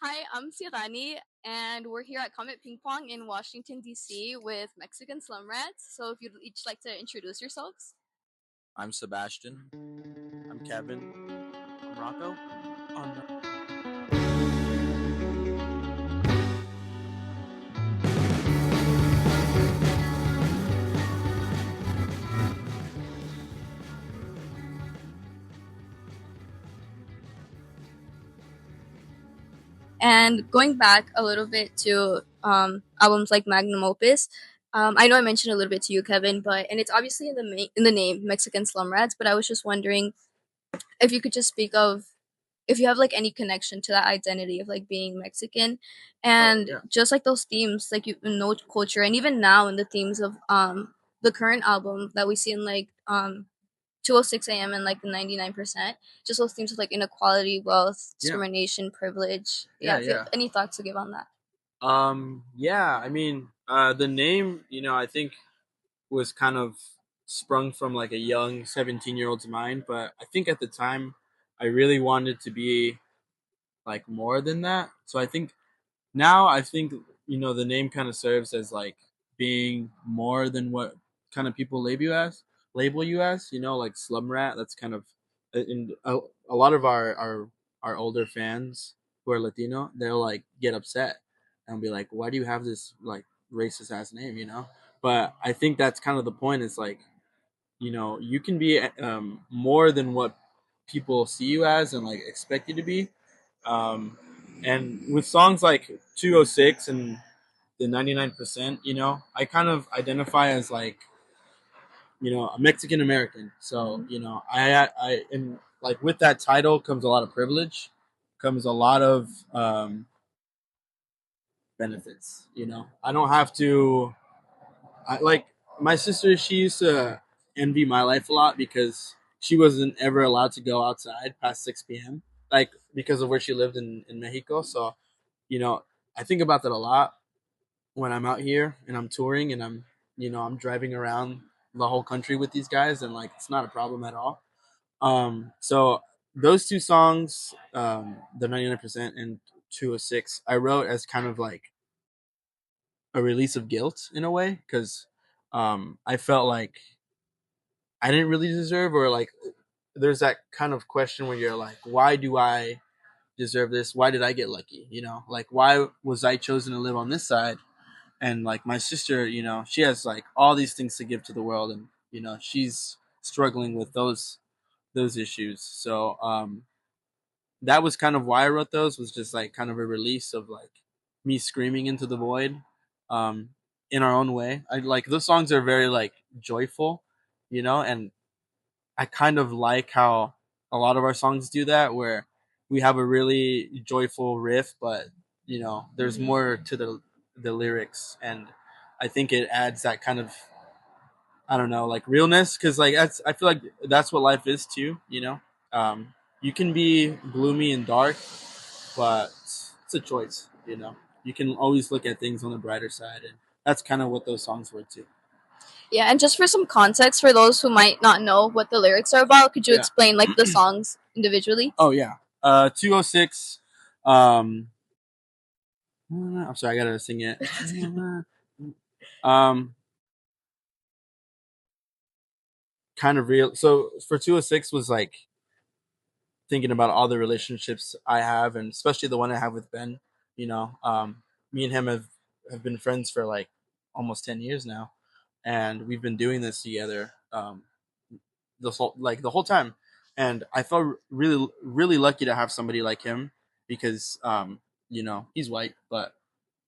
Hi, I'm Sirani, and we're here at Comet Ping Pong in Washington, D.C. with Mexican Slum Rats. So if you'd each like to introduce yourselves. I'm Sebastian. I'm Kevin. I'm Rocco. Oh no. And going back a little bit to albums like Magnum Opus, I know I mentioned a little bit to you, Kevin, but and it's obviously in in the name Mexican Slum Rats. But I was just wondering if you could just speak of if you have like any connection to that identity of like being Mexican, Oh and yeah. just like those themes, like you know culture, and even now in the themes of the current album that we see in like 206 a.m. and like the 99%, just those themes of like inequality, wealth, Yeah. discrimination, privilege. Yeah, Yeah. if you Yeah. have any thoughts to give on that. Yeah. The name, I think was kind of sprung from like a young 17-year-old's mind, but I think at the time I really wanted to be like more than that. So I think now I think the name kind of serves as like being more than what kind of people label you as, like slum rat. That's kind of in a lot of our older fans who are Latino, they'll like get upset and be like, why do you have this like racist ass name? But I think that's kind of the point. Is like, you can be more than what people see you as and like expect you to be. um, and with songs like 206 and the 99%, I kind of identify as like, a Mexican American. So, and like with that title comes a lot of privilege, comes a lot of benefits. I don't have to, like my sister, she used to envy my life a lot because she wasn't ever allowed to go outside past 6 p.m., like because of where she lived in Mexico. So, you know, I think about that a lot when I'm out here and I'm touring and I'm driving around the whole country with these guys, and like it's not a problem at all. So those two songs, the 99% and 206, I wrote as kind of like a release of guilt in a way because I felt like I didn't really deserve, or like there's that kind of question where you're like, why do I deserve this? Why did I get lucky? Like why was I chosen to live on this side? And like my sister, she has like all these things to give to the world, and she's struggling with those issues. So that was kind of why I wrote those, was just like kind of a release of like me screaming into the void, um in our own way. I like those songs are very like joyful, and I kind of like how a lot of our songs do that, where we have a really joyful riff, but there's more to the lyrics, and I think it adds that kind of, I don't know, like realness, because like I feel like that's what life is too. You can be gloomy and dark, but it's a choice. You can always look at things on the brighter side, and that's kind of what those songs were too. Yeah, and just for some context for those who might not know what the lyrics are about, could you Yeah. explain like the songs individually? Oh yeah. 206. I'm sorry, I gotta sing it. Um, Kind of real. So for 206 was like thinking about all the relationships I have, and especially the one I have with Ben. Me and him have been friends for like almost 10 years now, and we've been doing this together the whole time. And I felt really really lucky to have somebody like him because he's white, but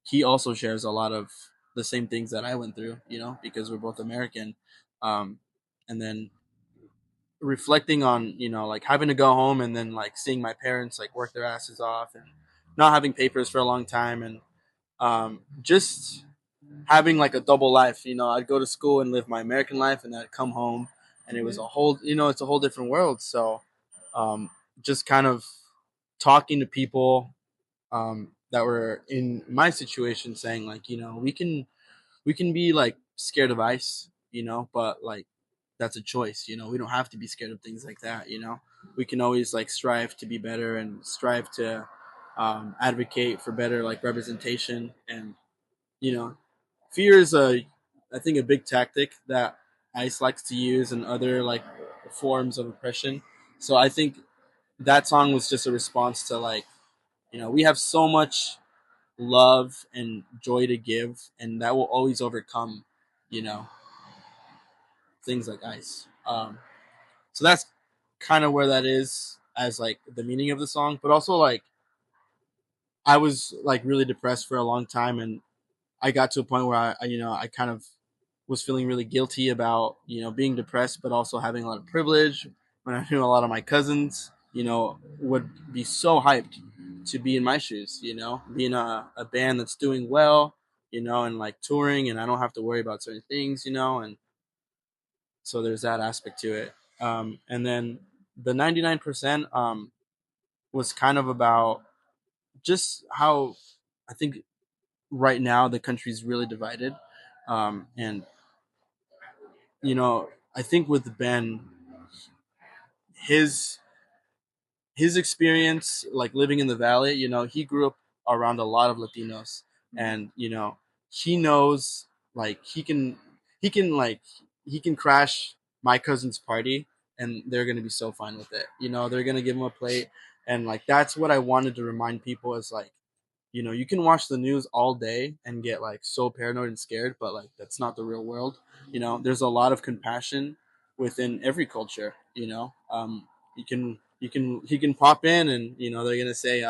he also shares a lot of the same things that I went through, because we're both American. And then reflecting on, like having to go home and then like seeing my parents like work their asses off and not having papers for a long time, and just having like a double life. I'd go to school and live my American life, and then I'd come home, and it was a whole, it's a whole different world. So um, just kind of talking to people that were in my situation, saying like, we can be like scared of ice, but like that's a choice. We don't have to be scared of things like that. We can always like strive to be better and strive to advocate for better like representation. And you know, fear is a, I think, a big tactic that ICE likes to use and other like forms of oppression. So I think that song was just a response to like, we have so much love and joy to give, and that will always overcome, you know, things like ice. So that's kind of where that is as like the meaning of the song, but also like I was like really depressed for a long time, and I got to a point where I kind of was feeling really guilty about being depressed, but also having a lot of privilege. When I knew a lot of my cousins, would be so hyped to be in my shoes, being a band that's doing well, and like touring, and I don't have to worry about certain things, and so there's that aspect to it. And then the 99% was kind of about just how I think right now the country's really divided. And I think with Ben, his his experience like living in the valley, he grew up around a lot of Latinos, and he knows like he can crash my cousin's party, and they're gonna be so fine with it. They're gonna give him a plate, and like that's what I wanted to remind people is like, you can watch the news all day and get like so paranoid and scared, but like that's not the real world. There's a lot of compassion within every culture. He can pop in, and they're gonna say,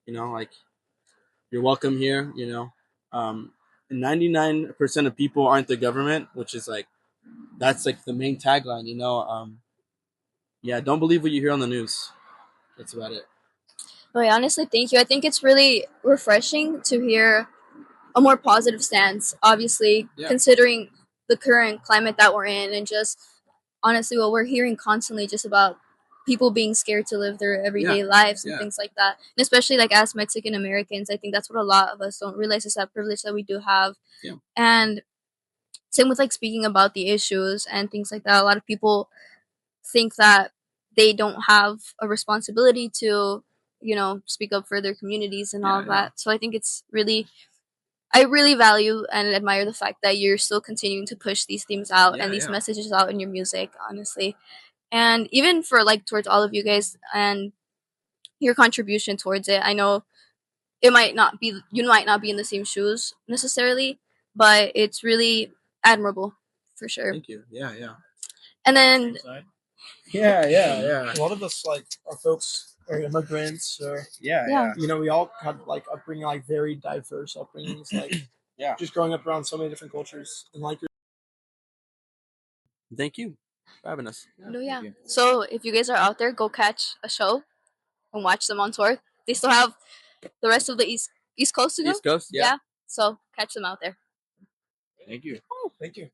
like, you're welcome here. 99% of people aren't the government, which is like that's like the main tagline. Yeah, don't believe what you hear on the news. That's about it. But honestly, thank you. I think it's really refreshing to hear a more positive stance, obviously, Yeah. considering the current climate that we're in, and just honestly what we're hearing constantly just about people being scared to live their everyday lives and things like that. And especially like as Mexican Americans, I think that's what a lot of us don't realize is that privilege that we do have. Yeah. And same with like speaking about the issues and things like that. A lot of people think that they don't have a responsibility to, speak up for their communities and all of that. So I think it's really, I really value and admire the fact that you're still continuing to push these themes out and these messages out in your music, honestly. And even for like towards all of you guys and your contribution towards it. I know you might not be in the same shoes necessarily, but it's really admirable for sure. Thank you. Yeah, yeah. And then Yeah. A lot of us like our folks are immigrants, or yeah. we all had like upbringing, like very diverse upbringings, like Yeah. just growing up around so many different cultures, and like Thank you for having us. No, yeah. So if you guys are out there, go catch a show and watch them on tour. They still have the rest of the East Coast to go. East Coast, yeah. So catch them out there. Thank you. thank you.